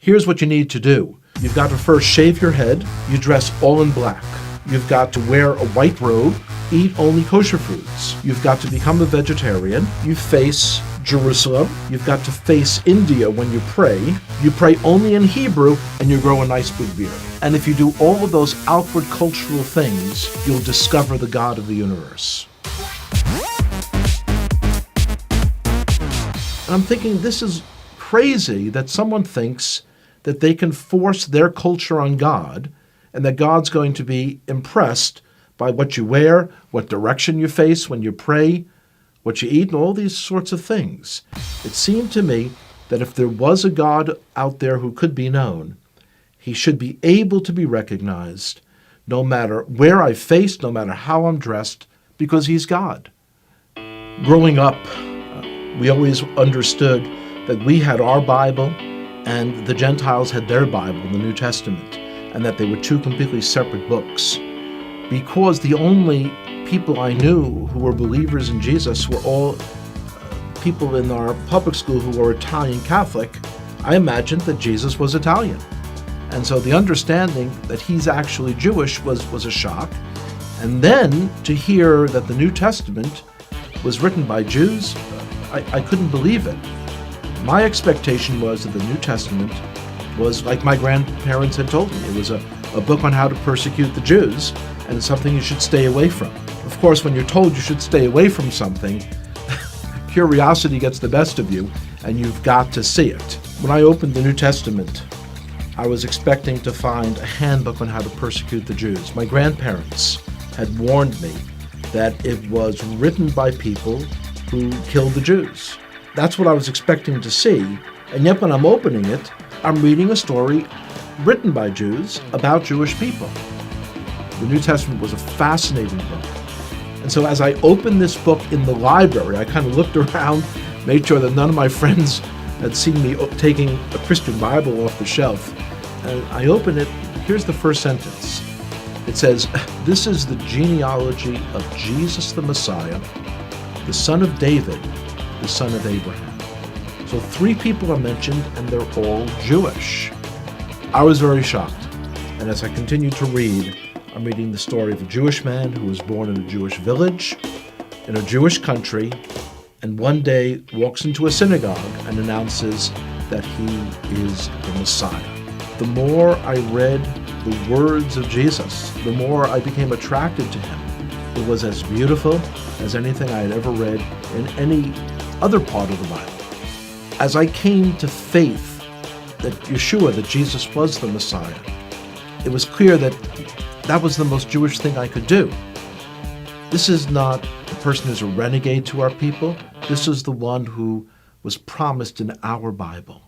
Here's what you need to do. You've got to first shave your head. You dress all in black. You've got to wear a white robe, eat only kosher foods. You've got to become a vegetarian. You face Jerusalem. You've got to face India when you pray. You pray only in Hebrew, and you grow a nice big beard. And if you do all of those outward cultural things, you'll discover the God of the universe. And I'm thinking, this is crazy that someone thinks that they can force their culture on God, and that God's going to be impressed by what you wear, what direction you face when you pray, what you eat, and all these sorts of things. It seemed to me that if there was a God out there who could be known, he should be able to be recognized no matter where I face, no matter how I'm dressed, because he's God. Growing up, we always understood that we had our Bible and the Gentiles had their Bible, the New Testament, and that they were two completely separate books. Because the only people I knew who were believers in Jesus were all people in our public school who were Italian Catholic, I imagined that Jesus was Italian. And so the understanding that he's actually Jewish was a shock. And then to hear that the New Testament was written by Jews, I couldn't believe it. My expectation was that the New Testament was like my grandparents had told me. It was a book on how to persecute the Jews, and it's something you should stay away from. Of course, when you're told you should stay away from something, curiosity gets the best of you, and you've got to see it. When I opened the New Testament, I was expecting to find a handbook on how to persecute the Jews. My grandparents had warned me that it was written by people who killed the Jews. That's what I was expecting to see, and yet when I'm opening it, I'm reading a story written by Jews about Jewish people. The New Testament was a fascinating book. And so as I opened this book in the library, I kind of looked around, made sure that none of my friends had seen me taking a Christian Bible off the shelf. And I opened it. Here's the first sentence. It says, "This is the genealogy of Jesus the Messiah, the son of David, the son of Abraham." So 3 people are mentioned, and they're all Jewish. I was very shocked. And as I continued to read, I'm reading the story of a Jewish man who was born in a Jewish village, in a Jewish country, and one day walks into a synagogue and announces that he is the Messiah. The more I read the words of Jesus, the more I became attracted to him. It was as beautiful as anything I had ever read in any other part of the Bible. As I came to faith that Yeshua, that Jesus was the Messiah, it was clear that that was the most Jewish thing I could do. This is not a person who's a renegade to our people. This is the one who was promised in our Bible,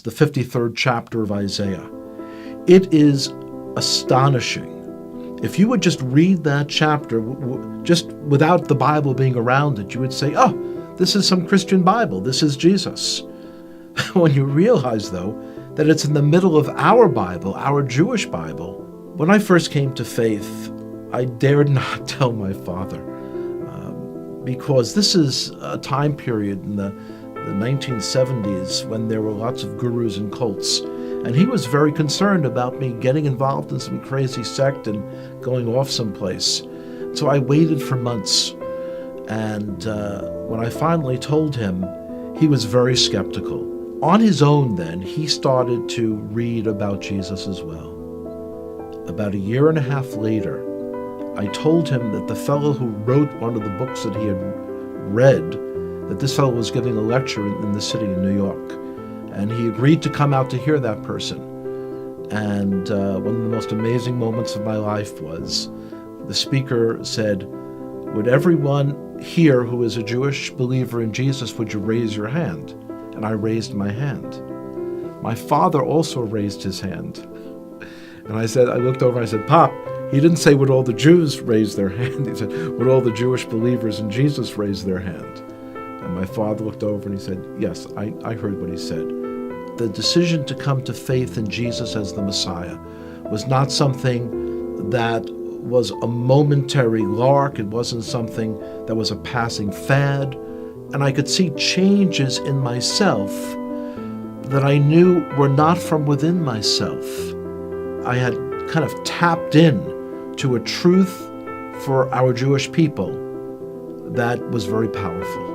the 53rd chapter of Isaiah. It is astonishing. If you would just read that chapter, just without the Bible being around it, you would say, oh, this is some Christian Bible. This is Jesus. When you realize, though, that it's in the middle of our Bible, our Jewish Bible. When I first came to faith, I dared not tell my father, because this is a time period in the 1970s when there were lots of gurus and cults, and he was very concerned about me getting involved in some crazy sect and going off someplace. So I waited for months, and when I finally told him, he was very skeptical. On his own then, he started to read about Jesus as well. About 1.5 years later, I told him that the fellow who wrote one of the books that he had read, that this fellow was giving a lecture in the city of New York. And he agreed to come out to hear that person. And one of the most amazing moments of my life was the speaker said, "Would everyone here who is a Jewish believer in Jesus, would you raise your hand?" And I raised my hand. My father also raised his hand. And I looked over and I said, "Pop," he didn't say would all the Jews raise their hand. He said, would all the Jewish believers in Jesus raise their hand? And my father looked over and he said, yes, I heard what he said. The decision to come to faith in Jesus as the Messiah was not something that was a momentary lark. It wasn't something that was a passing fad. And I could see changes in myself that I knew were not from within myself. I had kind of tapped in to a truth for our Jewish people that was very powerful.